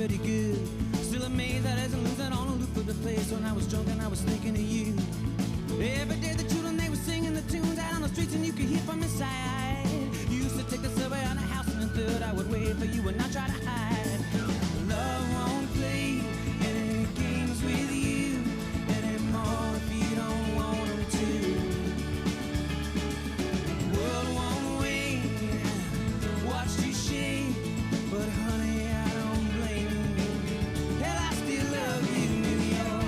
pretty good. Still amazed that as I lose that on a loop of the place. When I was drunk and I was thinking of you. Every day the children, they were singing the tunes out on the streets and you could hear from inside. You used to take the subway on the house in the third. I would wait for you and not try to hide. Love won't play any games with you anymore if you don't want them to. The world won't wait, watch you shake, but honey, I don't blame you. Hell, I still love you, New York.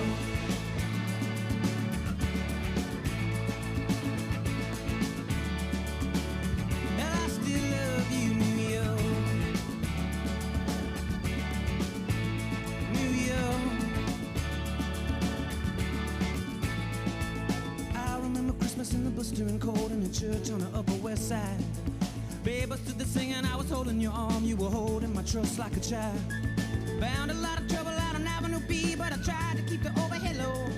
Hell, I still love you, New York. New York. I remember Christmas in the blistering cold in the church on the Upper West Side. Babe, I stood there singing, I was holding your arm, you were holding my trust like a child. Found a lot of trouble out on Avenue B, but I tried to keep the overhead low.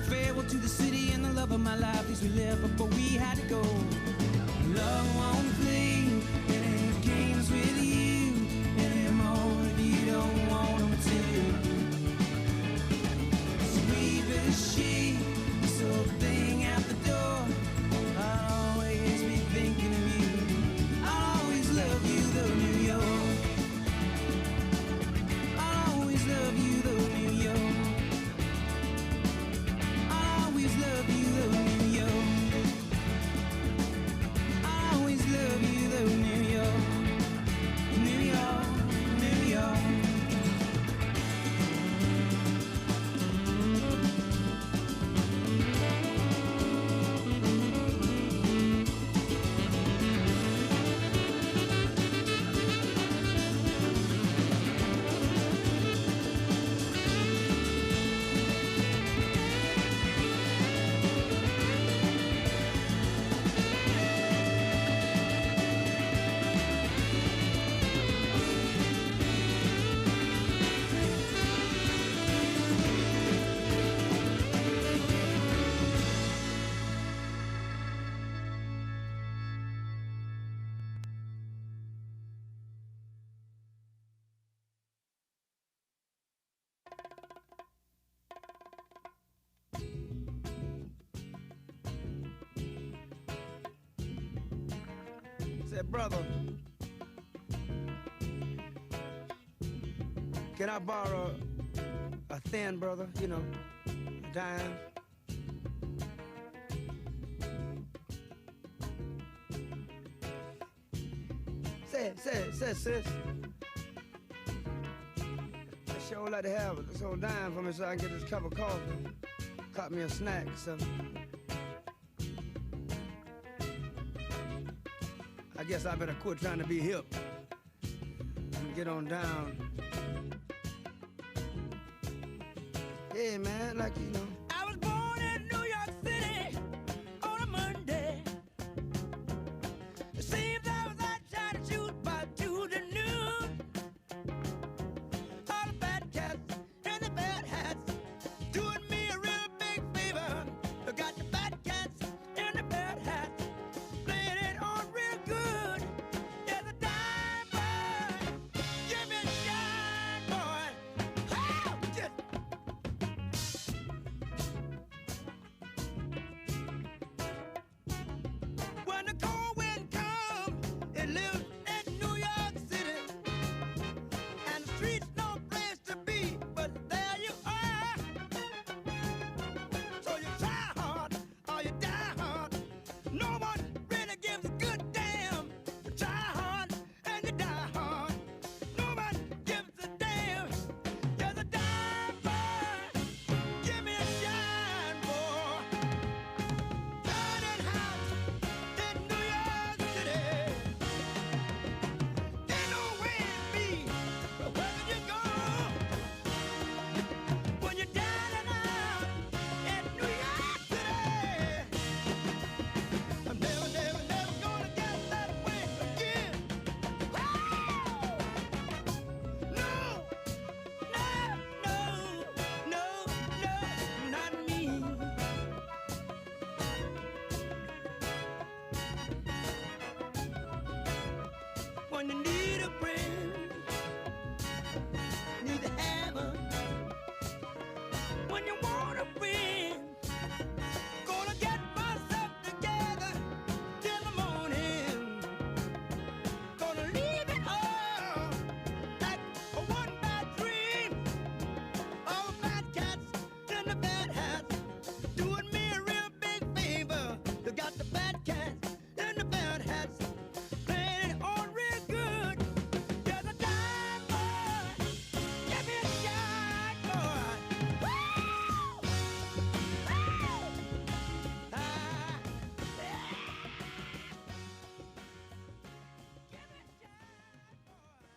Farewell to the city and the love of my life, these we left before we had to go. Love won't play any games with you anymore if you don't want them to. Sweet little she, this old thing out the door, I'll always be thinking of you. I'll always love you though, New York. I'll always love you though, New York. I'll always love you though, New York. I'll always love you though, New York. New York, New York. Said, brother, can I borrow a thin, brother, you know, a dime? Say, sis. I sure like to have this old dime for me so I can get this cup of coffee. Caught me a snack or something. I guess I better quit trying to be hip and get on down. Hey, man, like, you know. I was born in New York City on a Monday. It seems I was out trying to shoot by Tuesday noon. All the bad cats and the bad hats doing me a real big favor. I got the bad cats and the bad hats playing it on real good. There's a dime boy, give me a shine boy. Oh, just when the cold wind comes, it lives in New York City, and the streets no place to be, but there you are. So you try hard or you die hard. No one really gives a good damn. You try hard and you die hard. No one gives a damn. There's a dime boy, give me a shine boy. Burning hot in New York City. Ain't no way to be, but wherever you go, when you're down and out in New York City, I'm never gonna get that way again. No, not me. When you need a friend, you and the bad hats, doing me a real big favor. You got the bad cats and the bad hats, playing it on real good. There's a die boy, give me a shot, boy. Woo! Woo! Ah, yeah. Give me a shot, boy.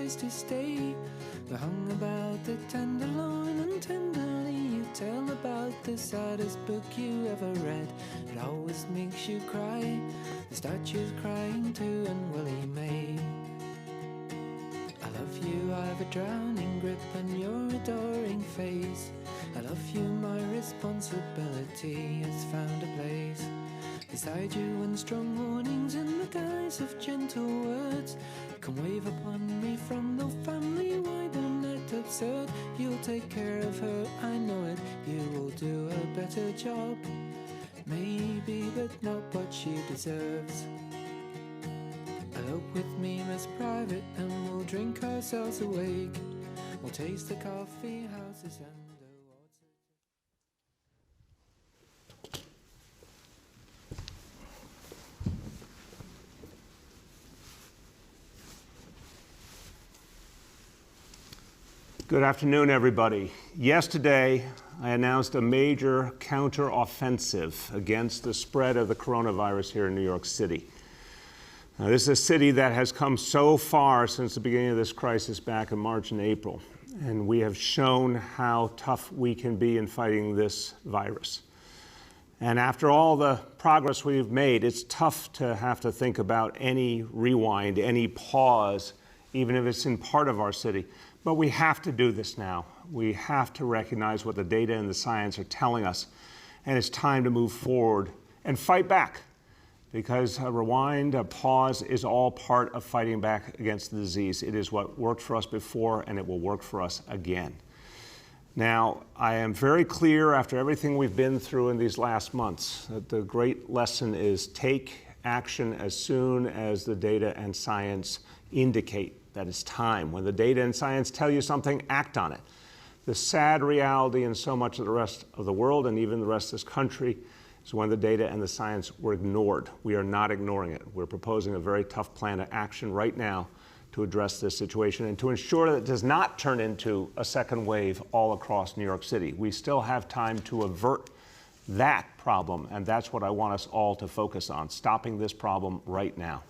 tries to stay. We hung about the tenderloin and tenderly you tell about the saddest book you ever read. It always makes you cry. The statue's crying too and Willie May. I love you, I have a drowning grip on your adoring face. I love you, my responsibility has found a place beside you, and strong warnings in the guise of gentle words come wave upon me from no family wider net absurd. You'll take care of her, I know it. You will do a better job, maybe, but not what she deserves. Elope with me, Miss Private, and we'll drink ourselves awake. We'll taste the coffee houses and Good afternoon, everybody. Yesterday, I announced a major counter-offensive against the spread of the coronavirus here in New York City. Now, this is a city that has come so far since the beginning of this crisis back in March and April, and we have shown how tough we can be in fighting this virus. And after all the progress we've made, it's tough to have to think about any rewind, any pause, even if it's in part of our city. But we have to do this now. We have to recognize what the data and the science are telling us. And it's time to move forward and fight back. Because a rewind, a pause is all part of fighting back against the disease. It is what worked for us before, and it will work for us again. Now, I am very clear after everything we've been through in these last months that the great lesson is take action as soon as the data and science indicate that it's time. When the data and science tell you something, act on it. The sad reality in so much of the rest of the world and even the rest of this country is when the data and the science were ignored. We are not ignoring it. We're proposing a very tough plan of action right now to address this situation and to ensure that it does not turn into a second wave all across New York City. We still have time to avert that problem, and that's what I want us all to focus on, stopping this problem right now.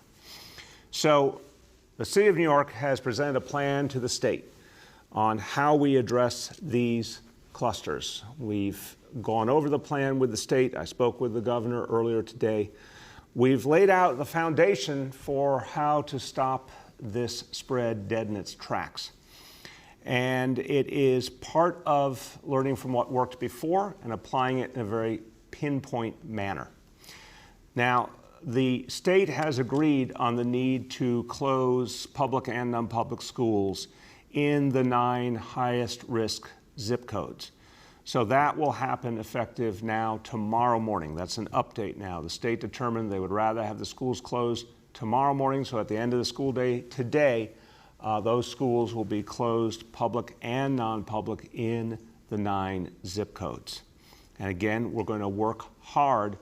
So, the City of New York has presented a plan to the state on how we address these clusters. We've gone over the plan with the state. I spoke with the governor earlier today. We've laid out the foundation for how to stop this spread dead in its tracks. And it is part of learning from what worked before and applying it in a very pinpoint manner. Now, the state has agreed on the need to close public and non-public schools in the 9 highest risk zip codes. So that will happen effective now tomorrow morning. That's an update now. The state determined they would rather have the schools closed tomorrow morning, so at the end of the school day today, those schools will be closed, public and non-public, in the 9 zip codes. And again, we're going to work hard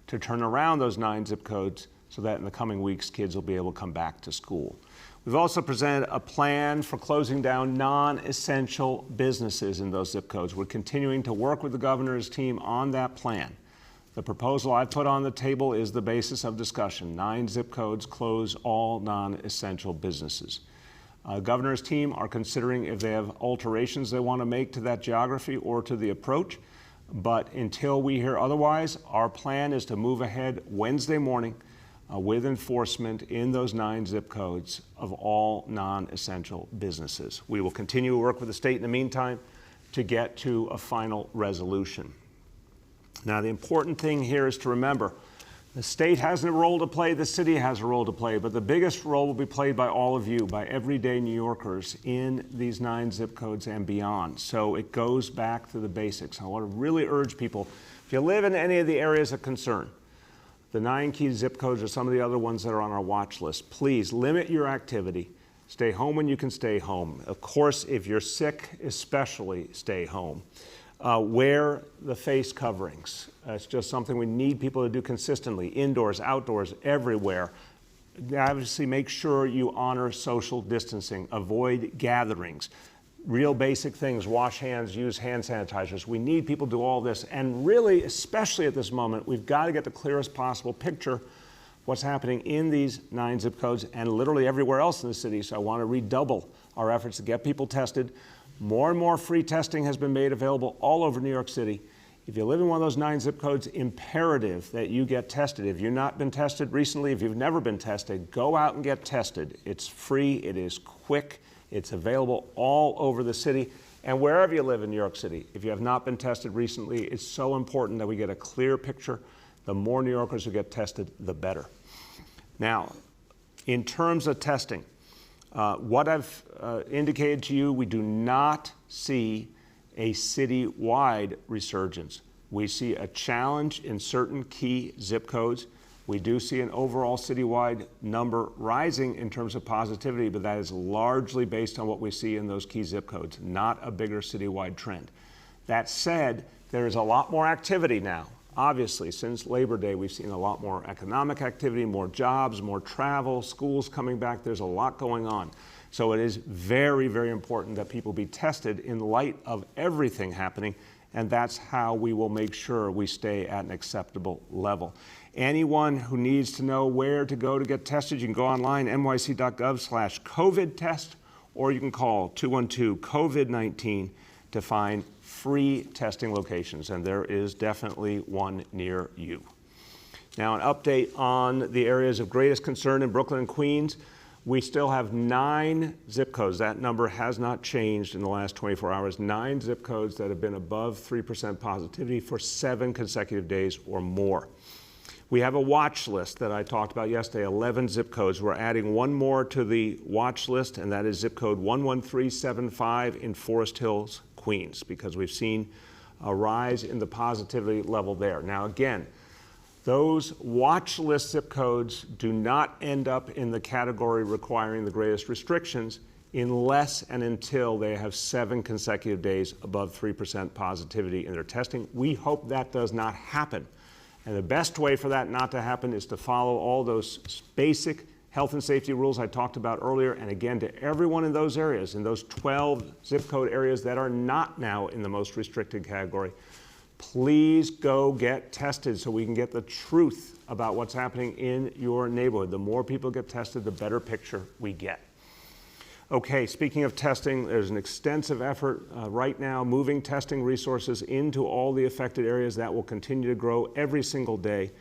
to turn around those 9 zip codes so that in the coming weeks, kids will be able to come back to school. We've also presented a plan for closing down non-essential businesses in those zip codes. We're continuing to work with the governor's team on that plan. The proposal I've put on the table is the basis of discussion. 9 zip codes, close all non-essential businesses. Governor's team are considering if they have alterations they want to make to that geography or to the approach. But until we hear otherwise, our plan is to move ahead Wednesday morning with enforcement in those 9 zip codes of all non-essential businesses. We will continue to work with the state in the meantime to get to a final resolution. Now, the important thing here is to remember, the state has a role to play, the city has a role to play, but the biggest role will be played by all of you, by everyday New Yorkers in these 9 zip codes and beyond. So it goes back to the basics. I want to really urge people, if you live in any of the areas of concern, the 9 key zip codes or some of the other ones that are on our watch list, please limit your activity. Stay home when you can stay home. Of course, if you're sick, especially stay home. Wear the face coverings. It's just something we need people to do consistently, indoors, outdoors, everywhere. Obviously, make sure you honor social distancing, avoid gatherings. Real basic things, wash hands, use hand sanitizers. We need people to do all this. And really, especially at this moment, we've got to get the clearest possible picture what's happening in these 9 zip codes and literally everywhere else in the city. So I want to redouble our efforts to get people tested. More and more free testing has been made available all over New York City. If you live in one of those 9 zip codes, imperative that you get tested. If you've not been tested recently, if you've never been tested, go out and get tested. It's free, it is quick, it's available all over the city. And wherever you live in New York City, if you have not been tested recently, it's so important that we get a clear picture. The more New Yorkers who get tested, the better. Now, in terms of testing, what I've indicated to you, we do not see a city-wide resurgence. We see a challenge in certain key zip codes. We do see an overall citywide number rising in terms of positivity, but that is largely based on what we see in those key zip codes, not a bigger citywide trend. That said, there is a lot more activity now. Obviously, since Labor Day, we've seen a lot more economic activity, more jobs, more travel, schools coming back. There's a lot going on. So it is very, very important that people be tested in light of everything happening, and that's how we will make sure we stay at an acceptable level. Anyone who needs to know where to go to get tested, you can go online, nyc.gov/COVID test, or you can call 212-COVID-19 to find free testing locations, and there is definitely one near you. Now, an update on the areas of greatest concern in Brooklyn and Queens. We still have 9 zip codes. That number has not changed in the last 24 hours. 9 zip codes that have been above 3% positivity for 7 consecutive days or more. We have a watch list that I talked about yesterday, 11 zip codes. We're adding one more to the watch list, and that is zip code 11375 in Forest Hills, Queens, because we've seen a rise in the positivity level there. Now, again, those watch list zip codes do not end up in the category requiring the greatest restrictions unless and until they have 7 consecutive days above 3% positivity in their testing. We hope that does not happen. And the best way for that not to happen is to follow all those basic health and safety rules I talked about earlier. And again, to everyone in those areas, in those 12 zip code areas that are not now in the most restricted category, please go get tested so we can get the truth about what's happening in your neighborhood. The more people get tested, the better picture we get. Okay, speaking of testing, there's an extensive effort right now moving testing resources into all the affected areas. That will continue to grow every single day.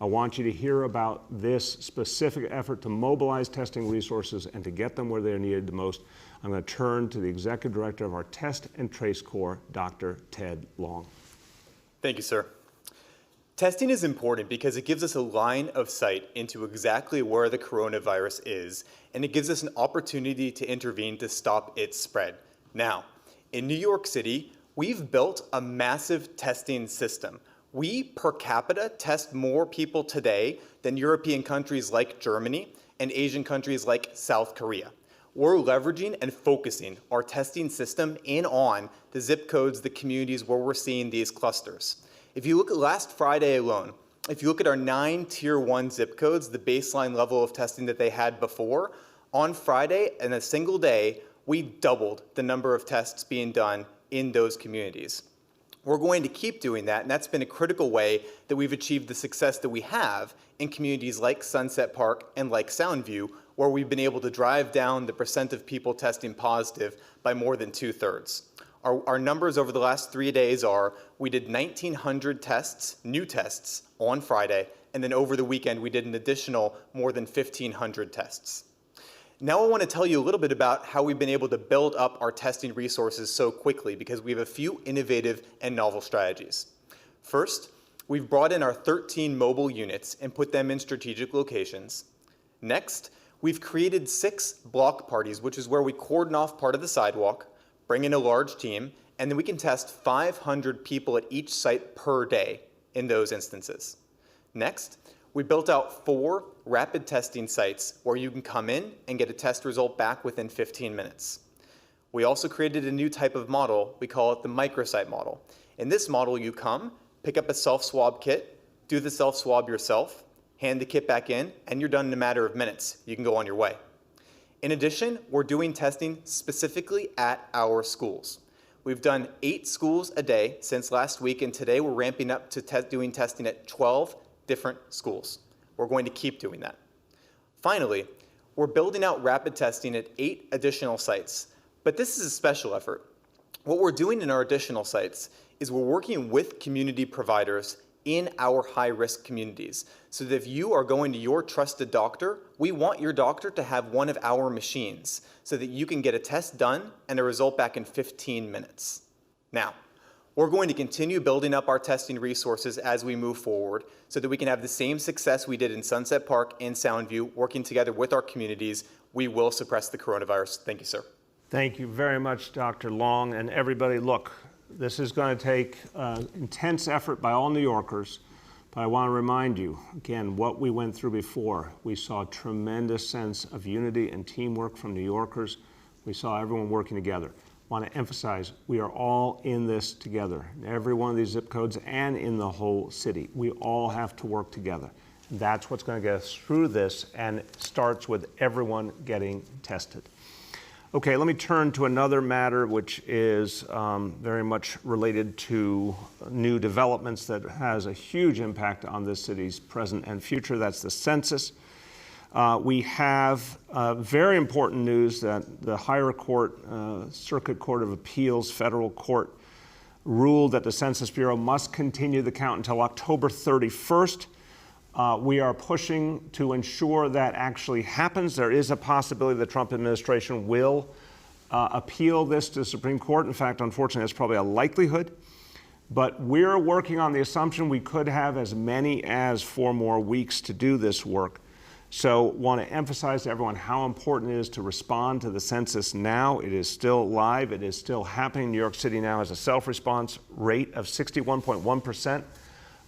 I want you to hear about this specific effort to mobilize testing resources and to get them where they're needed the most. I'm going to turn to the Executive Director of our Test and Trace Corps, Dr. Ted Long. Thank you, sir. Testing is important because it gives us a line of sight into exactly where the coronavirus is, and it gives us an opportunity to intervene to stop its spread. Now, in New York City, we've built a massive testing system. We, per capita, test more people today than European countries like Germany and Asian countries like South Korea. We're leveraging and focusing our testing system in on the zip codes, the communities where we're seeing these clusters. If you look at last Friday alone, if you look at our 9 Tier 1 zip codes, the baseline level of testing that they had before, on Friday, in a single day, we doubled the number of tests being done in those communities. We're going to keep doing that, and that's been a critical way that we've achieved the success that we have in communities like Sunset Park and like Soundview, where we've been able to drive down the percent of people testing positive by more than 2/3. Our numbers over the last 3 days are, we did 1,900 tests, new tests, on Friday, and then over the weekend we did an additional more than 1,500 tests. Now I want to tell you a little bit about how we've been able to build up our testing resources so quickly, because we have a few innovative and novel strategies. First, we've brought in our 13 mobile units and put them in strategic locations. Next, we've created 6 block parties, which is where we cordon off part of the sidewalk, bring in a large team, and then we can test 500 people at each site per day in those instances. Next, we built out 4 rapid testing sites where you can come in and get a test result back within 15 minutes. We also created a new type of model. We call it the microsite model. In this model, you come, pick up a self-swab kit, do the self-swab yourself, hand the kit back in, and you're done in a matter of minutes. You can go on your way. In addition, we're doing testing specifically at our schools. We've done 8 schools a day since last week, and today we're ramping up to doing testing at 12 different schools. We're going to keep doing that. Finally, we're building out rapid testing at 8 additional sites, but this is a special effort. What we're doing in our additional sites is we're working with community providers in our high-risk communities, so that if you are going to your trusted doctor, we want your doctor to have one of our machines so that you can get a test done and a result back in 15 minutes. Now, we're going to continue building up our testing resources as we move forward so that we can have the same success we did in Sunset Park and Soundview, working together with our communities. We will suppress the coronavirus. Thank you, sir. Thank you very much, Dr. Long, and everybody. Look, this is going to take intense effort by all New Yorkers, but I want to remind you, again, what we went through before. We saw a tremendous sense of unity and teamwork from New Yorkers. We saw everyone working together. I want to emphasize, we are all in this together. Every one of these zip codes and in the whole city. We all have to work together. That's what's going to get us through this, and it starts with everyone getting tested. Okay, let me turn to another matter which is very much related to new developments that has a huge impact on this city's present and future. That's the census. We have very important news that the higher court, Circuit Court of Appeals, federal court, ruled that the Census Bureau must continue the count until October 31st. We are pushing to ensure that actually happens. There is a possibility the Trump administration will appeal this to the Supreme Court. In fact, unfortunately, that's probably a likelihood. But we're working on the assumption we could have as many as 4 more weeks to do this work. So want to emphasize to everyone how important it is to respond to the census now. It is still live. It is still happening. New York City now has a self-response rate of 61.1%.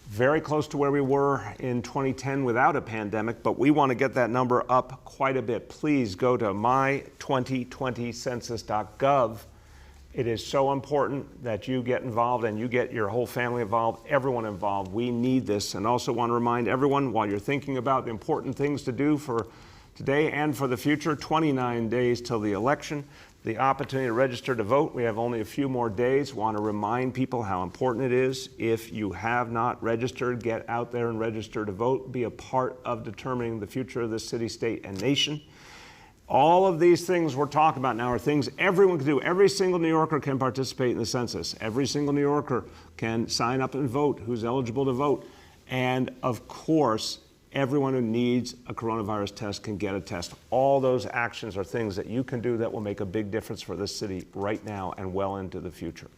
Very close to where we were in 2010 without a pandemic, but we want to get that number up quite a bit. Please go to my2020census.gov. It is so important that you get involved and you get your whole family involved, everyone involved. We need this. And also want to remind everyone, while you're thinking about the important things to do for today and for the future, 29 days till the election, the opportunity to register to vote. We have only a few more days. Want to remind people how important it is. If you have not registered, get out there and register to vote. Be a part of determining the future of this city, state, and nation. All of these things we're talking about now are things everyone can do. Every single New Yorker can participate in the census. Every single New Yorker can sign up and vote who's eligible to vote. And of course, everyone who needs a coronavirus test can get a test. All those actions are things that you can do that will make a big difference for this city right now and well into the future.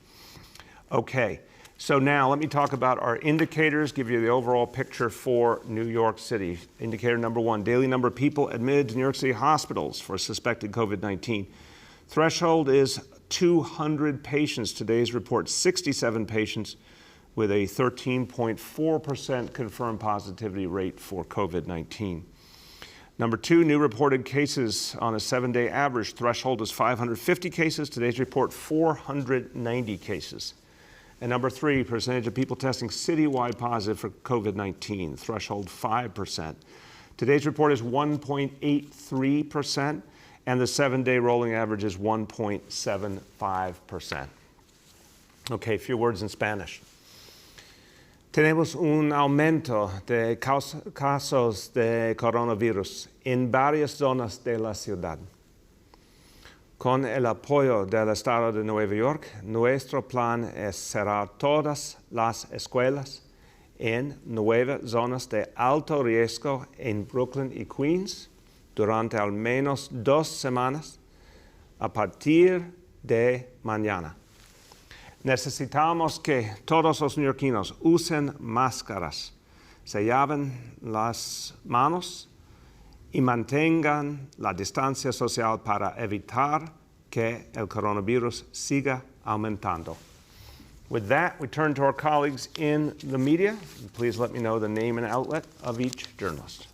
Okay, so now let me talk about our indicators, give you the overall picture for New York City. Indicator number 1, daily number of people admitted to New York City hospitals for suspected COVID-19. Threshold is 200 patients. Today's report, 67 patients, with a 13.4% confirmed positivity rate for COVID-19. Number 2, new reported cases on a 7-day average. Threshold is 550 cases. Today's report, 490 cases. And number 3, percentage of people testing citywide positive for COVID-19. Threshold 5%. Today's report is 1.83%, and the 7-day rolling average is 1.75%. Okay, a few words in Spanish. Tenemos un aumento de casos de coronavirus en varias zonas de la ciudad. Con el apoyo del Estado de Nueva York, nuestro plan es cerrar todas las escuelas en 9 zonas de alto riesgo en Brooklyn y Queens durante al menos 2 semanas a partir de mañana. Necesitamos que todos los neoyorquinos usen máscaras, se laven las manos y mantengan la distancia social para evitar que el coronavirus siga aumentando. With that, we turn to our colleagues in the media. Please let me know the name and outlet of each journalist.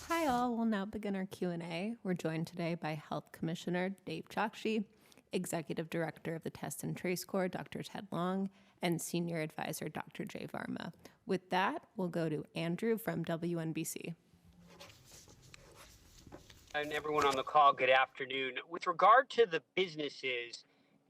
Hi all, we'll now begin our Q&A. We're joined today by Health Commissioner Dave Chokshi, Executive Director of the Test and Trace Corps, Dr. Ted Long, and Senior Advisor, Dr. Jay Varma. With that, we'll go to Andrew from WNBC. And everyone on the call, good afternoon. With regard to the businesses,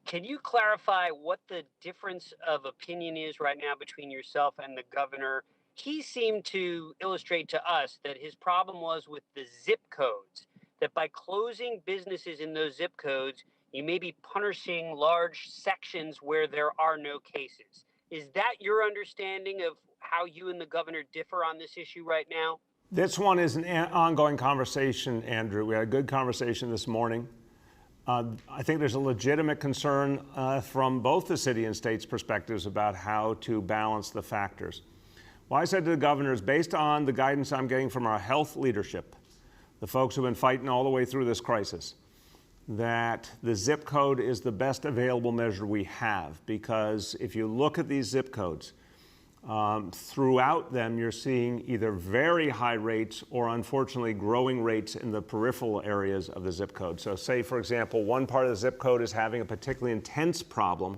can you clarify what the difference of opinion is right now between yourself and the governor he seemed to illustrate to us that his problem was with the zip codes, that by closing businesses in those zip codes, you may be punishing large sections where there are no cases. Is that your understanding of how you and the governor differ on this issue right now? This one is an ongoing conversation, Andrew. We had a good conversation this morning. I think there's a legitimate concern from both the city and state's perspectives about how to balance the factors. What I said to the governor is, based on the guidance I'm getting from our health leadership, the folks who've been fighting all the way through this crisis, that the zip code is the best available measure we have. Because if you look at these zip codes, throughout them, you're seeing either very high rates or, unfortunately, growing rates in the peripheral areas of the zip code. So say, for example, one part of the zip code is having a particularly intense problem.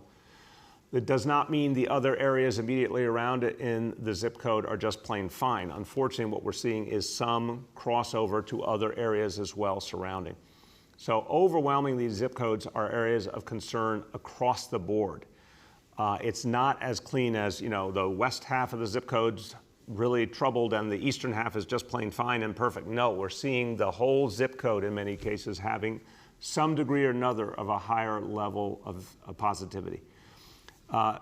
That does not mean the other areas immediately around it in the zip code are just plain fine. Unfortunately, what we're seeing is some crossover to other areas as well surrounding. So overwhelmingly, these zip codes are areas of concern across the board. It's not as clean as, the west half of the zip code's really troubled and the eastern half is just plain fine and perfect. No, we're seeing the whole zip code in many cases having some degree or another of a higher level of positivity.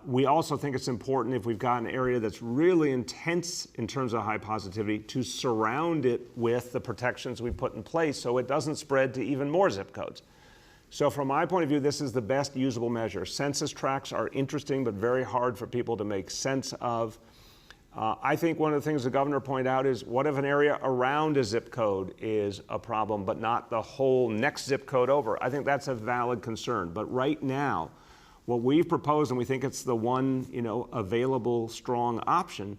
We also think it's important, if we've got an area that's really intense in terms of high positivity, to surround it with the protections we put in place so it doesn't spread to even more zip codes. So from my point of view, this is the best usable measure. Census tracts are interesting, but very hard for people to make sense of. I think one of the things the governor pointed out is, what if an area around a zip code is a problem, but not the whole next zip code over? I think that's a valid concern. But right now, what we've proposed, and we think it's the one, available strong option,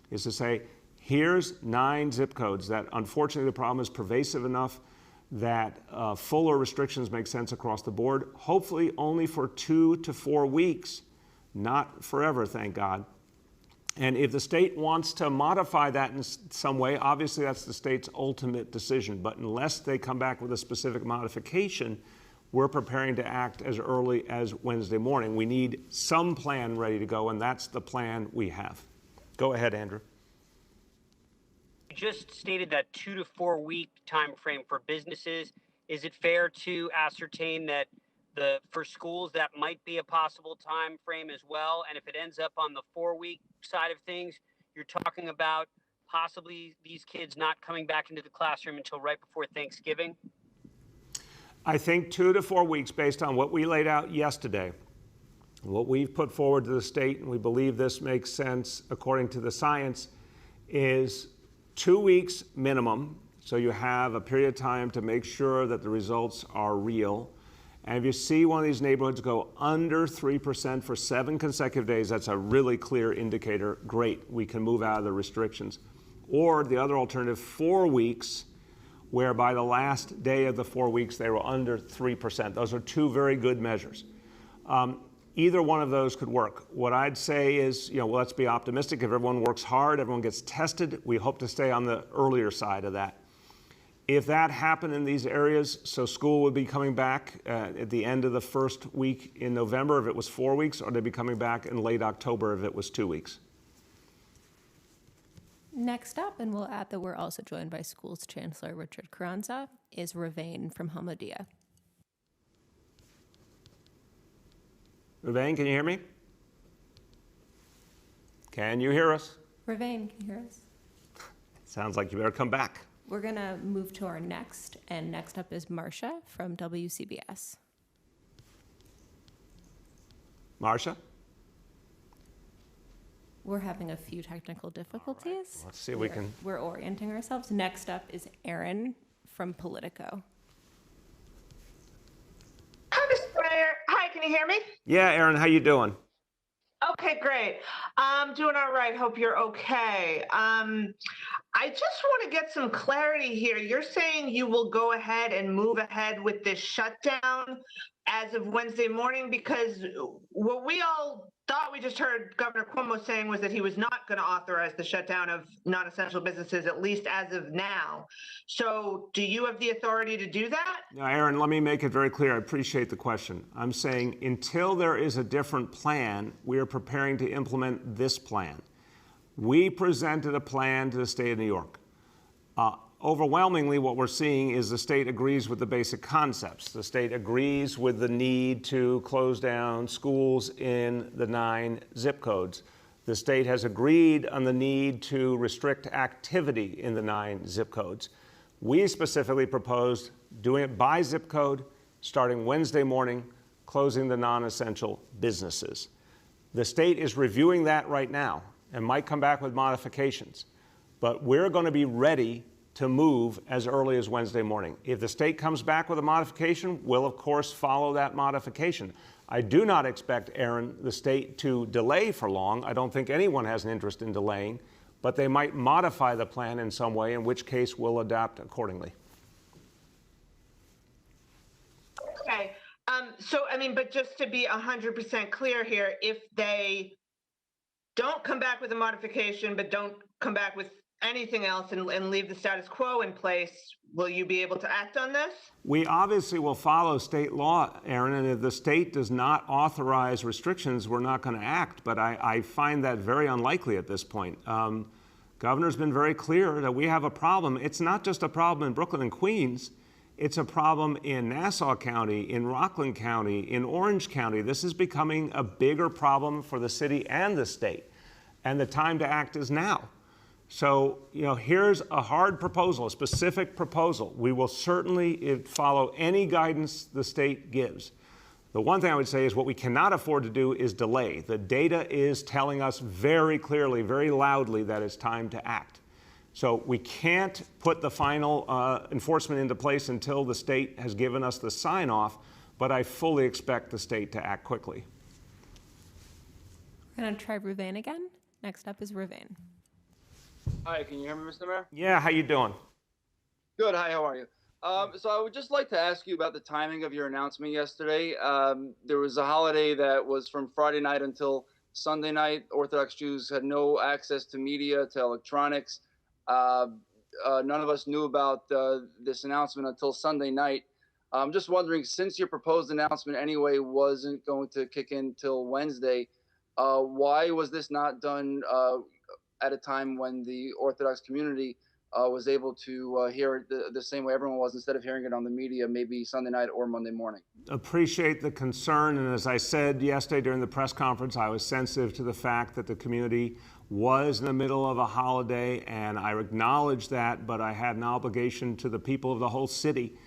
is to say, here's 9 zip codes that, unfortunately, the problem is pervasive enough that fuller restrictions make sense across the board, hopefully only for 2 to 4 weeks, not forever, thank God. And if the state wants to modify that in some way, obviously that's the state's ultimate decision. But unless they come back with a specific modification, we're preparing to act as early as Wednesday morning. We need some plan ready to go, and that's the plan we have. Go ahead, Andrew. You just stated that 2 to 4 week time frame for businesses. Is it fair to ascertain that for schools that might be a possible time frame as well? And if it ends up on the 4-week side of things, you're talking about possibly these kids not coming back into the classroom until right before Thanksgiving? I think 2 to 4 weeks, based on what we laid out yesterday, what we've put forward to the state, and we believe this makes sense according to the science, is 2 weeks minimum. So you have a period of time to make sure that the results are real. And if you see one of these neighborhoods go under 3% for 7 consecutive days, that's a really clear indicator. Great, we can move out of the restrictions. Or the other alternative, 4 weeks, where by the last day of the 4 weeks, they were under 3%. Those are 2 very good measures. Either one of those could work. What I'd say is, let's be optimistic. If everyone works hard, everyone gets tested, we hope to stay on the earlier side of that. If that happened in these areas, so school would be coming back at the end of the first week in November if it was 4 weeks, or they'd be coming back in late October if it was 2 weeks. Next up, and we'll add that we're also joined by Schools Chancellor Richard Carranza, is Ravane from Hamodia. Ravane, can you hear me? Can you hear us? Ravane, can you hear us? Sounds like you better come back. We're going to move to our next, and next up is Marcia from WCBS. Marcia? We're having a few technical difficulties. Right, let's see if we can. We're orienting ourselves. Next up is Aaron from Politico. Hi, Mr. Mayor. Hi, can you hear me? Yeah, Aaron, how you doing? Okay, great. I'm doing all right. Hope you're okay. I just want to get some clarity here. You're saying you will go ahead and move ahead with this shutdown as of Wednesday morning, because what we all thought we just heard Governor Cuomo saying was that he was not going to authorize the shutdown of non-essential businesses, at least as of now. So do you have the authority to do that? Now, Aaron, let me make it very clear. I appreciate the question. I'm saying until there is a different plan, we are preparing to implement this plan. We presented a plan to the state of New York. Overwhelmingly, what we're seeing is the state agrees with the basic concepts. The state agrees with the need to close down schools in the 9 zip codes. The state has agreed on the need to restrict activity in the 9 zip codes. We specifically proposed doing it by zip code, starting Wednesday morning, closing the non-essential businesses. The state is reviewing that right now and might come back with modifications, but we're going to be ready to move as early as Wednesday morning. If the state comes back with a modification, we'll of course follow that modification. I do not expect, Aaron, the state to delay for long. I don't think anyone has an interest in delaying, but they might modify the plan in some way, in which case we'll adapt accordingly. Okay. But just to be 100% clear here, if they don't come back with a modification, but don't come back with anything else and leave the status quo in place, will you be able to act on this? We obviously will follow state law, Aaron, and if the state does not authorize restrictions, we're not going to act. But I find that very unlikely at this point. Governor's been very clear that we have a problem. It's not just a problem in Brooklyn and Queens. It's a problem in Nassau County, in Rockland County, in Orange County. This is becoming a bigger problem for the city and the state. And the time to act is now. So, here's a hard proposal, a specific proposal. We will certainly follow any guidance the state gives. The one thing I would say is what we cannot afford to do is delay. The data is telling us very clearly, very loudly that it's time to act. So we can't put the final enforcement into place until the state has given us the sign off, but I fully expect the state to act quickly. We're going to try Ruvain again. Next up is Ruvain. Hi, can you hear me, Mr. Mayor? Yeah, how you doing? Good, hi, how are you? So I would just like to ask you about the timing of your announcement yesterday. There was a holiday that was from Friday night until Sunday night. Orthodox Jews had no access to media, to electronics. None of us knew about this announcement until Sunday night. I'm just wondering, since your proposed announcement anyway wasn't going to kick in till Wednesday, why was this not done at a time when the Orthodox community was able to hear it the same way everyone was, instead of hearing it on the media, maybe Sunday night or Monday morning? Appreciate the concern, and as I said yesterday during the press conference, I was sensitive to the fact that the community was in the middle of a holiday, and I acknowledge that, but I had an obligation to the people of the whole city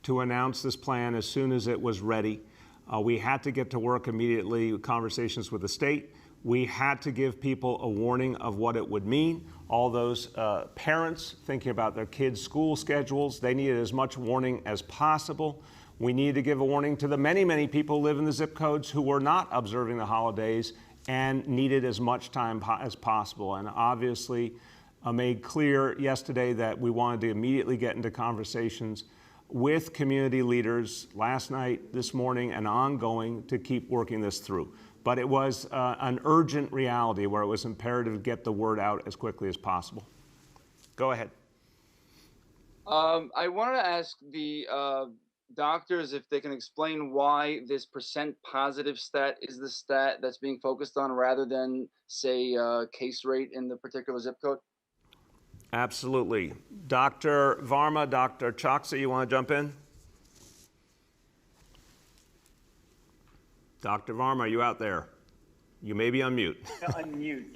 to announce this plan as soon as it was ready. We had to get to work immediately with conversations with the state. We had to give people a warning of what it would mean. All those parents thinking about their kids' school schedules, they needed as much warning as possible. We needed to give a warning to the many, many people who live in the zip codes who were not observing the holidays and needed as much time as possible. And obviously made clear yesterday that we wanted to immediately get into conversations with community leaders last night, this morning, and ongoing to keep working this through. But it was an urgent reality where it was imperative to get the word out as quickly as possible. Go ahead. I wanted to ask the doctors if they can explain why this percent positive stat is the stat that's being focused on rather than, say, case rate in the particular zip code. Absolutely. Dr. Varma, Dr. Choksi, you want to jump in? Dr. Varma, are you out there? You may be on mute. Unmute.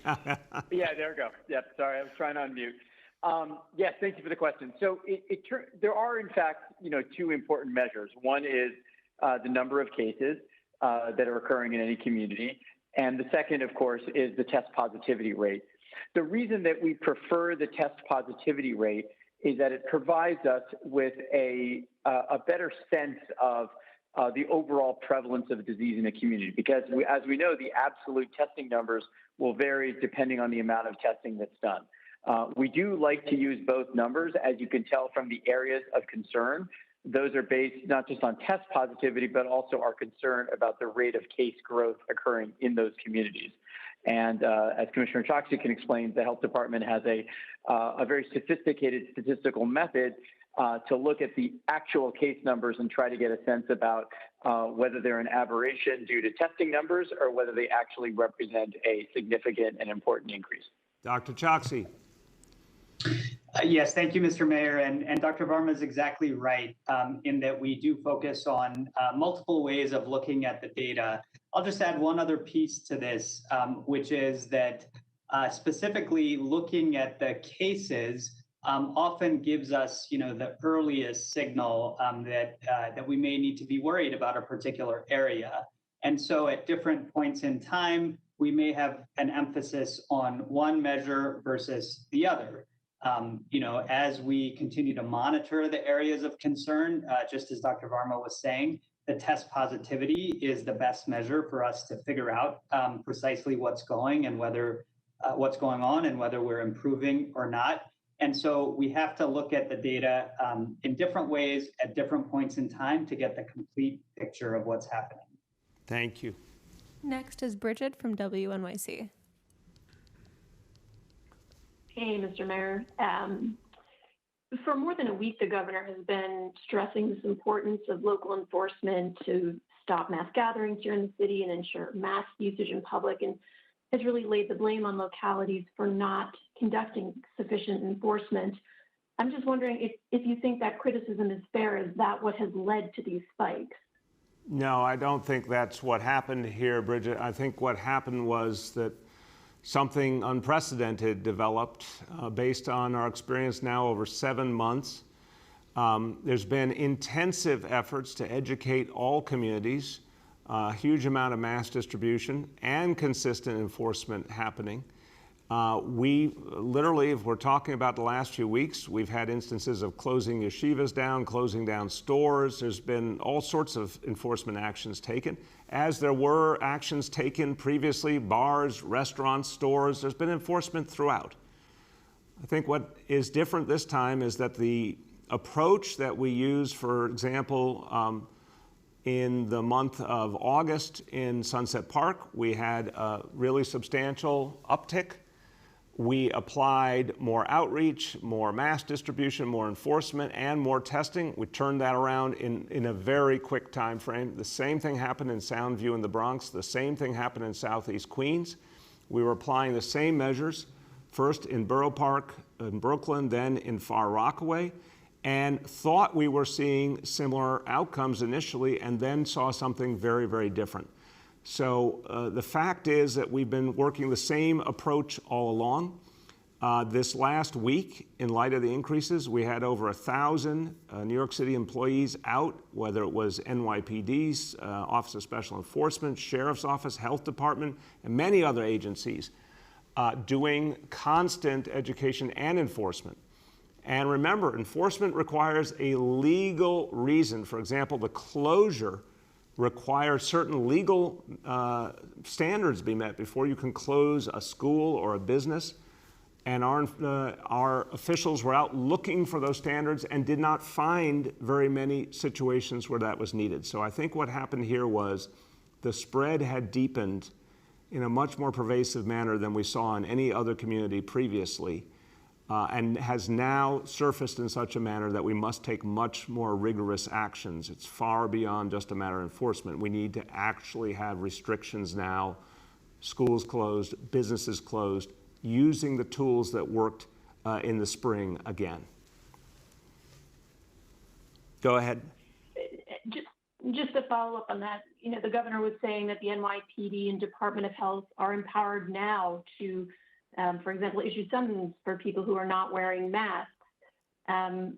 Yeah, there we go. Yep, sorry, I was trying to unmute. Yes, thank you for the question. So there are, in fact, two important measures. One is the number of cases that are occurring in any community. And the second, of course, is the test positivity rate. The reason that we prefer the test positivity rate is that it provides us with a better sense of the overall prevalence of disease in a community, because as we know, the absolute testing numbers will vary depending on the amount of testing that's done. We do like to use both numbers, as you can tell from the areas of concern. Those are based not just on test positivity, but also our concern about the rate of case growth occurring in those communities. And as Commissioner Choksi can explain, the health department has a very sophisticated statistical method to look at the actual case numbers and try to get a sense about whether they're an aberration due to testing numbers or whether they actually represent a significant and important increase. Dr. Choksi. Yes, thank you, Mr. Mayor. And Dr. Varma is exactly right in that we do focus on multiple ways of looking at the data. I'll just add one other piece to this, which is that specifically looking at the cases often gives us, the earliest signal that we may need to be worried about a particular area. And so at different points in time, we may have an emphasis on one measure versus the other. As we continue to monitor the areas of concern, just as Dr. Varma was saying, the test positivity is the best measure for us to figure out precisely what's going on and whether we're improving or not. And so we have to look at the data in different ways at different points in time to get the complete picture of what's happening. Thank you. Next is Bridget from WNYC. Hey, Mr. Mayor. For more than a week, the governor has been stressing this importance of local enforcement to stop mass gatherings here in the city and ensure mask usage in public, and has really laid the blame on localities for not conducting sufficient enforcement. I'm just wondering if you think that criticism is fair. Is that what has led to these spikes? No, I don't think that's what happened here, Bridget. I think what happened was that something unprecedented developed based on our experience now over 7 months. There's been intensive efforts to educate all communities, a huge amount of mass distribution and consistent enforcement happening. We literally, if we're talking about the last few weeks, we've had instances of closing yeshivas down, closing down stores. There's been all sorts of enforcement actions taken. As there were actions taken previously, bars, restaurants, stores, there's been enforcement throughout. I think what is different this time is that the approach that we use, for example, in the month of August in Sunset Park, we had a really substantial uptick. We applied more outreach, more mass distribution, more enforcement, and more testing. We turned that around in a very quick time frame. The same thing happened in Soundview in the Bronx. The same thing happened in Southeast Queens. We were applying the same measures, first in Borough Park in Brooklyn, then in Far Rockaway, and thought we were seeing similar outcomes initially, and then saw something very, very different. So the fact is that we've been working the same approach all along. This last week, in light of the increases, we had over 1,000 New York City employees out, whether it was NYPD's Office of Special Enforcement, Sheriff's Office, Health Department, and many other agencies doing constant education and enforcement. And remember, enforcement requires a legal reason. For example, the closure requires certain legal standards be met before you can close a school or a business. And our officials were out looking for those standards and did not find very many situations where that was needed. So I think what happened here was the spread had deepened in a much more pervasive manner than we saw in any other community previously. And has now surfaced in such a manner that we must take much more rigorous actions. It's far beyond just a matter of enforcement. We need to actually have restrictions now, schools closed, businesses closed, using the tools that worked in the spring again. Go ahead. Just to follow up on that, the governor was saying that the NYPD and Department of Health are empowered now to for example, issue summons for people who are not wearing masks. And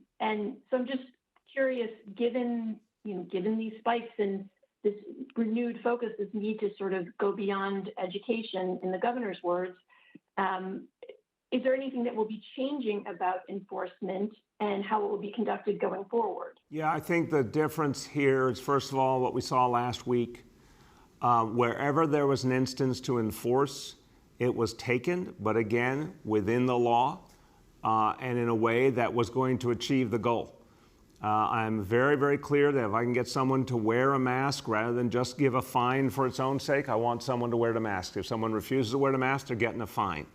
so I'm just curious, given these spikes and this renewed focus, this need to sort of go beyond education, in the governor's words, is there anything that will be changing about enforcement and how it will be conducted going forward? Yeah, I think the difference here is, first of all, what we saw last week. Wherever there was an instance to enforce, it was taken, but again, within the law and in a way that was going to achieve the goal. I'm very, very clear that if I can get someone to wear a mask rather than just give a fine for its own sake, I want someone to wear the mask. If someone refuses to wear the mask, they're getting a fine.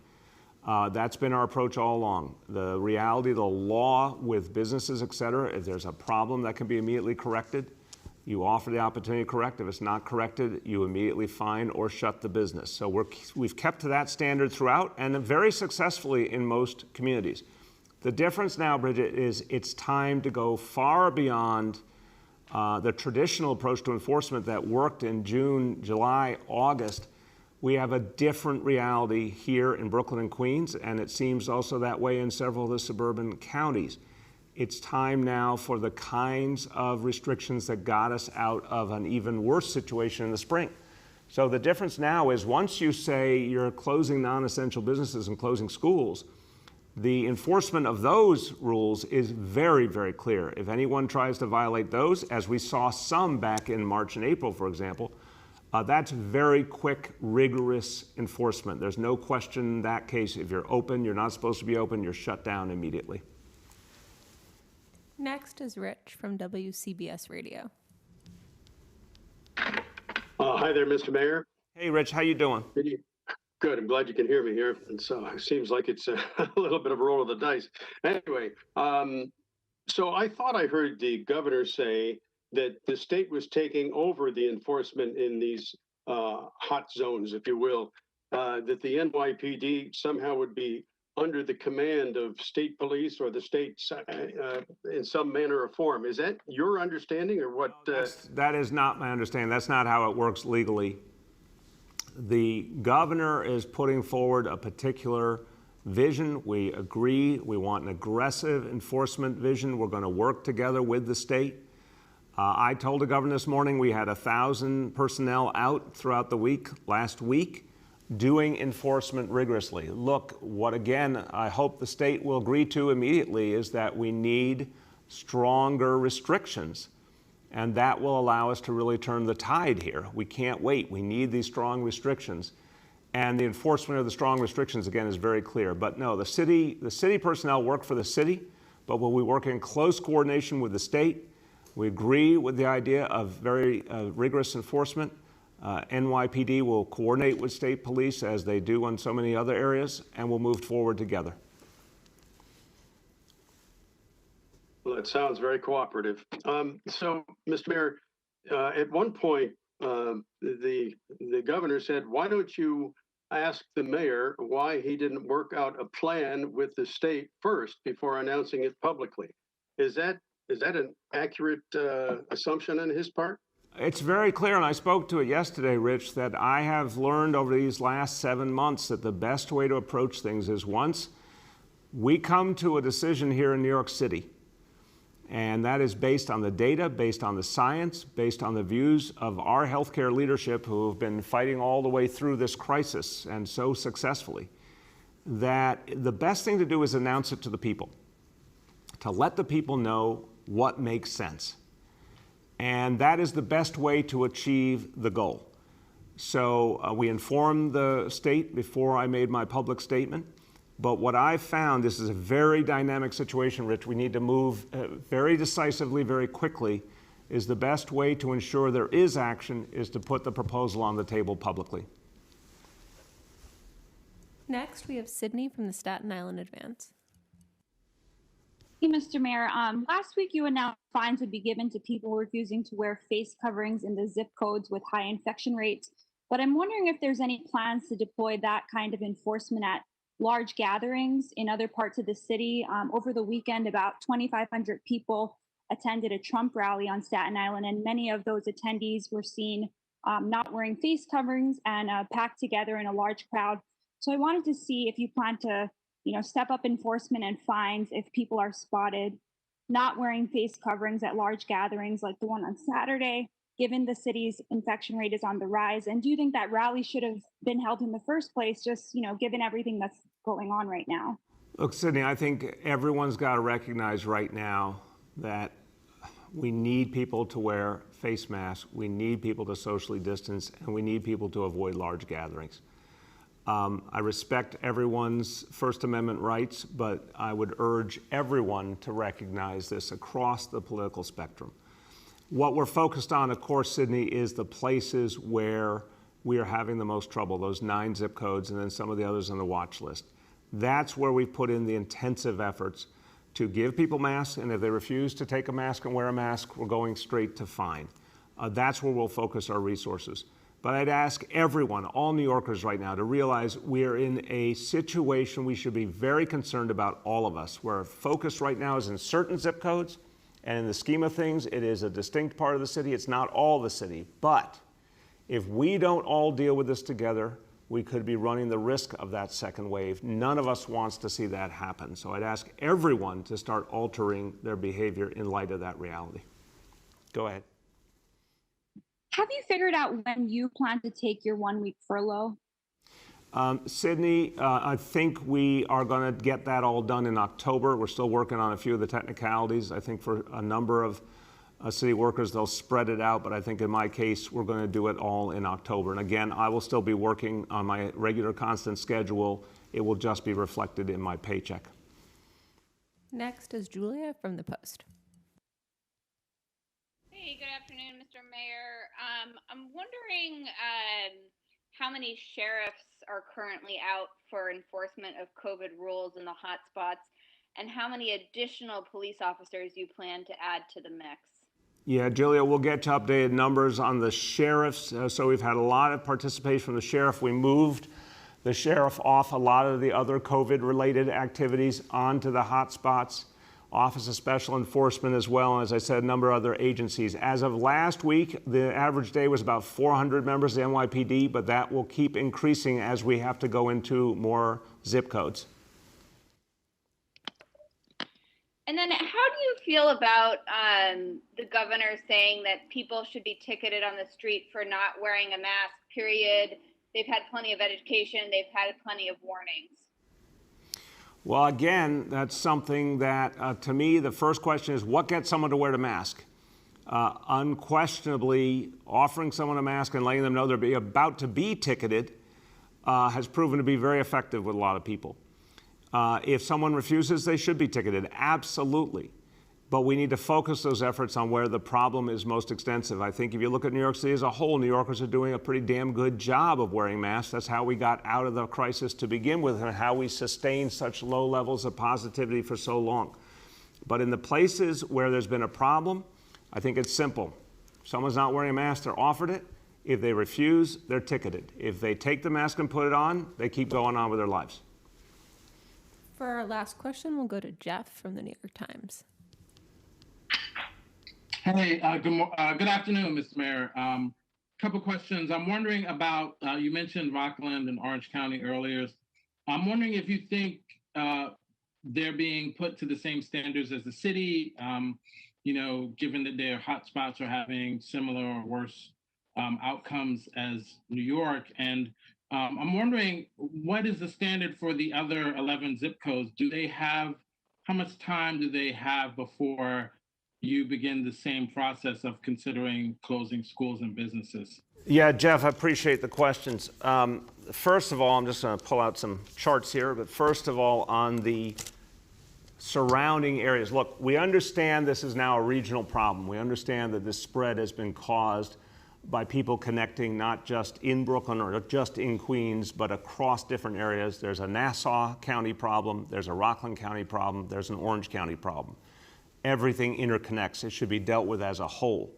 That's been our approach all along. The reality, the law with businesses, et cetera, if there's a problem that can be immediately corrected, You offer the opportunity to correct. If it's not corrected, you immediately fine or shut the business. So we've kept to that standard throughout, and very successfully in most communities. The difference now, Bridget, is it's time to go far beyond the traditional approach to enforcement that worked in June, July, August. We have a different reality here in Brooklyn and Queens, and it seems also that way in several of the suburban counties. It's time now for the kinds of restrictions that got us out of an even worse situation in the spring. So the difference now is once you say you're closing non-essential businesses and closing schools, the enforcement of those rules is very, very clear. If anyone tries to violate those, as we saw some back in March and April, for example, that's very quick, rigorous enforcement. There's no question in that case. If you're open, you're not supposed to be open, you're shut down immediately. Next is Rich from WCBS Radio. Hi there, Mr. Mayor. Hey, Rich, how you doing? Good. I'm glad you can hear me here. And so it seems like it's a little bit of a roll of the dice. Anyway, so I thought I heard the governor say that the state was taking over the enforcement in these hot zones, if you will, that the NYPD somehow would be under the command of state police or the state in some manner or form. Is that your understanding or what? That is not my understanding. That's not how it works legally. The governor is putting forward a particular vision. We agree. We want an aggressive enforcement vision. We're going to work together with the state. I told the governor this morning we had 1,000 personnel out throughout the week, last week, doing enforcement rigorously. Look, what again I hope the state will agree to immediately is that we need stronger restrictions. And that will allow us to really turn the tide here. We can't wait. We need these strong restrictions. And the enforcement of the strong restrictions, again, is very clear. But no, the city personnel work for the city, but we'll be working in close coordination with the state. We agree with the idea of very rigorous enforcement. NYPD will coordinate with state police as they do on so many other areas, and we'll move forward together. Well, that sounds very cooperative. So, Mr. Mayor, at one point, the governor said, why don't you ask the mayor why he didn't work out a plan with the state first before announcing it publicly? Is that an accurate assumption on his part? It's very clear, and I spoke to it yesterday, Rich, that I have learned over these last 7 months that the best way to approach things is once we come to a decision here in New York City, and that is based on the data, based on the science, based on the views of our healthcare leadership who have been fighting all the way through this crisis and so successfully, that the best thing to do is announce it to the people, to let the people know what makes sense. And that is the best way to achieve the goal. So we informed the state before I made my public statement. But what I've found, this is a very dynamic situation, Rich. We need to move very decisively, very quickly. Is the best way to ensure there is action is to put the proposal on the table publicly. Next, we have Sydney from the Staten Island Advance. Hey, Mr. Mayor. Last week you announced fines would be given to people refusing to wear face coverings in the zip codes with high infection rates. But I'm wondering if there's any plans to deploy that kind of enforcement at large gatherings in other parts of the city. Over the weekend, about 2,500 people attended a Trump rally on Staten Island, and many of those attendees were seen not wearing face coverings and packed together in a large crowd. So I wanted to see if you plan to, step up enforcement and fines if people are spotted not wearing face coverings at large gatherings like the one on Saturday, given the city's infection rate is on the rise. And do you think that rally should have been held in the first place, just, given everything that's going on right now? Look, Sydney, I think everyone's got to recognize right now that we need people to wear face masks, we need people to socially distance, and we need people to avoid large gatherings. I respect everyone's First Amendment rights, but I would urge everyone to recognize this across the political spectrum. What we're focused on, of course, Sydney, is the places where we are having the most trouble, those 9 zip codes and then some of the others on the watch list. That's where we've put in the intensive efforts to give people masks, and if they refuse to take a mask and wear a mask, we're going straight to fine. That's where we'll focus our resources. But I'd ask everyone, all New Yorkers right now, to realize we're in a situation we should be very concerned about, all of us, where our focus right now is in certain zip codes, and in the scheme of things, it is a distinct part of the city. It's not all the city. But if we don't all deal with this together, we could be running the risk of that second wave. None of us wants to see that happen. So I'd ask everyone to start altering their behavior in light of that reality. Go ahead. Have you figured out when you plan to take your 1 week furlough? Sydney, I think we are going to get that all done in October. We're still working on a few of the technicalities. I think for a number of city workers, they'll spread it out, but I think in my case, we're going to do it all in October. And again, I will still be working on my regular constant schedule. It will just be reflected in my paycheck. Next is Julia from the Post. Hey, good afternoon, Mr. Mayor. I'm wondering how many sheriffs are currently out for enforcement of COVID rules in the hotspots, and how many additional police officers you plan to add to the mix? Yeah, Julia, we'll get to updated numbers on the sheriffs. So we've had a lot of participation from the sheriff. We moved the sheriff off a lot of the other COVID-related activities onto the hotspots. Office of Special Enforcement as well, and as I said, a number of other agencies. As of last week, the average day was about 400 members of the NYPD, but that will keep increasing as we have to go into more zip codes. And then how do you feel about the governor saying that people should be ticketed on the street for not wearing a mask, period? They've had plenty of education, they've had plenty of warnings. Well, again, that's something that, to me, the first question is, what gets someone to wear a mask? Unquestionably, offering someone a mask and letting them know they're about to be ticketed has proven to be very effective with a lot of people. If someone refuses, they should be ticketed, absolutely. But we need to focus those efforts on where the problem is most extensive. I think if you look at New York City as a whole, New Yorkers are doing a pretty damn good job of wearing masks. That's how we got out of the crisis to begin with, and how we sustained such low levels of positivity for so long. But in the places where there's been a problem, I think it's simple. If someone's not wearing a mask, they're offered it. If they refuse, they're ticketed. If they take the mask and put it on, they keep going on with their lives. For our last question, we'll go to Jeff from the New York Times. Hey, good afternoon, Mr. Mayor. Couple questions. I'm wondering about, you mentioned Rockland and Orange County earlier. I'm wondering if you think they're being put to the same standards as the city, given that their hotspots are having similar or worse outcomes as New York. And I'm wondering, what is the standard for the other 11 zip codes? How much time do they have before you begin the same process of considering closing schools and businesses? Yeah, Jeff, I appreciate the questions. First of all, I'm just going to pull out some charts here, but first of all, on the surrounding areas, look, we understand this is now a regional problem. We understand that this spread has been caused by people connecting not just in Brooklyn or just in Queens, but across different areas. There's a Nassau County problem, there's a Rockland County problem, there's an Orange County problem. Everything interconnects. It should be dealt with as a whole.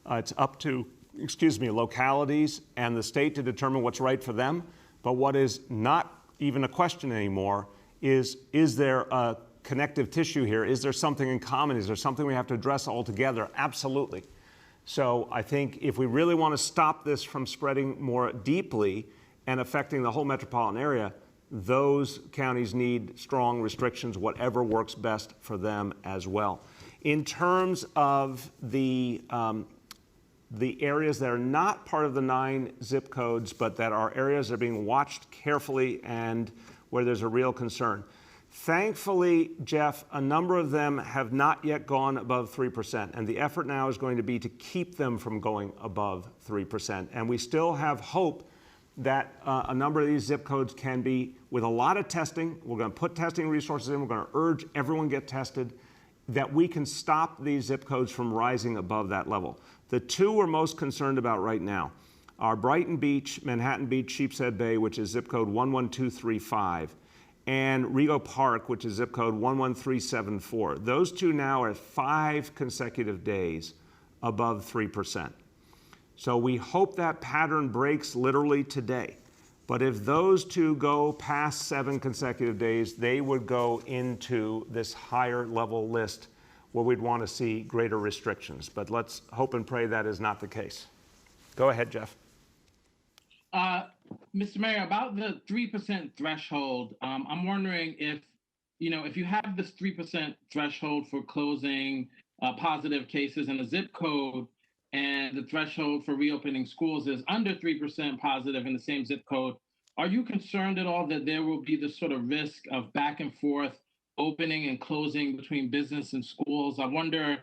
It's up to, localities and the state to determine what's right for them. But what is not even a question anymore is there a connective tissue here? Is there something in common? Is there something we have to address all together? Absolutely. So I think if we really want to stop this from spreading more deeply and affecting the whole metropolitan area, those counties need strong restrictions, whatever works best for them as well. In terms of the areas that are not part of the 9 zip codes, but that are areas that are being watched carefully and where there's a real concern. Thankfully, Jeff, a number of them have not yet gone above 3%, and the effort now is going to be to keep them from going above 3%. And we still have hope that a number of these zip codes can be, with a lot of testing, we're going to put testing resources in, we're going to urge everyone get tested, that we can stop these zip codes from rising above that level. The 2 we're most concerned about right now are Brighton Beach, Manhattan Beach, Sheepshead Bay, which is zip code 11235, and Rego Park, which is zip code 11374. Those 2 now are 5 consecutive days above 3%. So we hope that pattern breaks literally today. But if those two go past 7 consecutive days, they would go into this higher level list where we'd want to see greater restrictions. But let's hope and pray that is not the case. Go ahead, Jeff. Mr. Mayor, about the 3% threshold, I'm wondering if you have this 3% threshold for closing positive cases in a zip code, and the threshold for reopening schools is under 3% positive in the same zip code, are you concerned at all that there will be this sort of risk of back and forth opening and closing between business and schools? I wonder,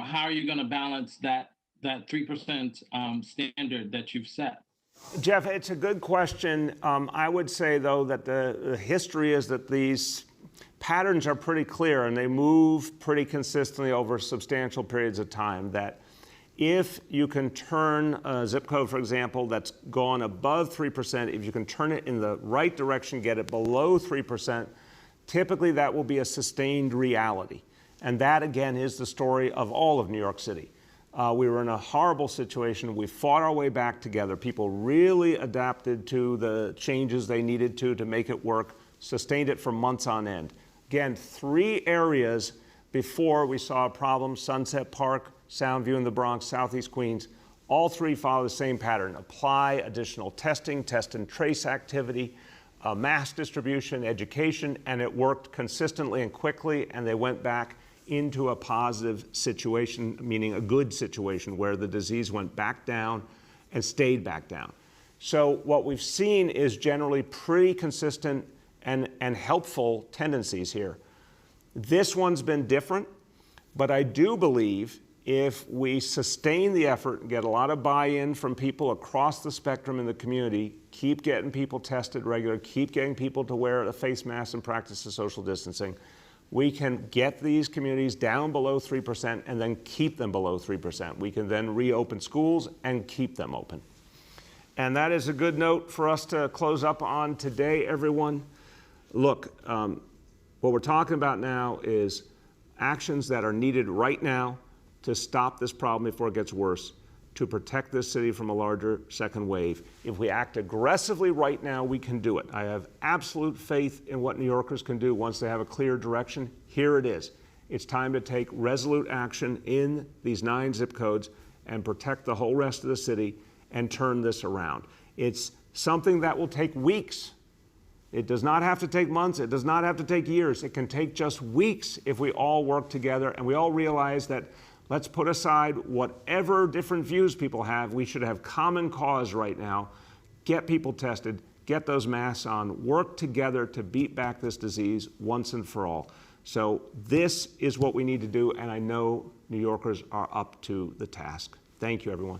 how are you going to balance that 3% standard that you've set? Jeff, it's a good question. I would say, though, that the history is that these patterns are pretty clear and they move pretty consistently over substantial periods of time. That if you can turn a zip code, for example, that's gone above 3%, if you can turn it in the right direction, get it below 3%, typically that will be a sustained reality. And that, again, is the story of all of New York City. We were in a horrible situation. We fought our way back together. People really adapted to the changes they needed to make it work, sustained it for months on end. Again, 3 areas before we saw a problem: Sunset Park, Soundview in the Bronx, Southeast Queens. All 3 follow the same pattern: apply additional testing, test and trace activity, mass distribution, education, and it worked consistently and quickly, and they went back into a positive situation, meaning a good situation where the disease went back down and stayed back down. So what we've seen is generally pretty consistent and helpful tendencies here. This one's been different, but I do believe if we sustain the effort and get a lot of buy-in from people across the spectrum in the community, keep getting people tested regularly, keep getting people to wear a face mask and practice the social distancing, we can get these communities down below 3% and then keep them below 3%. We can then reopen schools and keep them open. And that is a good note for us to close up on today, everyone. Look, what we're talking about now is actions that are needed right now to stop this problem before it gets worse, to protect this city from a larger second wave. If we act aggressively right now, we can do it. I have absolute faith in what New Yorkers can do once they have a clear direction. Here it is. It's time to take resolute action in these 9 zip codes and protect the whole rest of the city and turn this around. It's something that will take weeks. It does not have to take months. It does not have to take years. It can take just weeks if we all work together and we all realize that let's put aside whatever different views people have. We should have common cause right now. Get people tested, get those masks on, work together to beat back this disease once and for all. So this is what we need to do, and I know New Yorkers are up to the task. Thank you, everyone.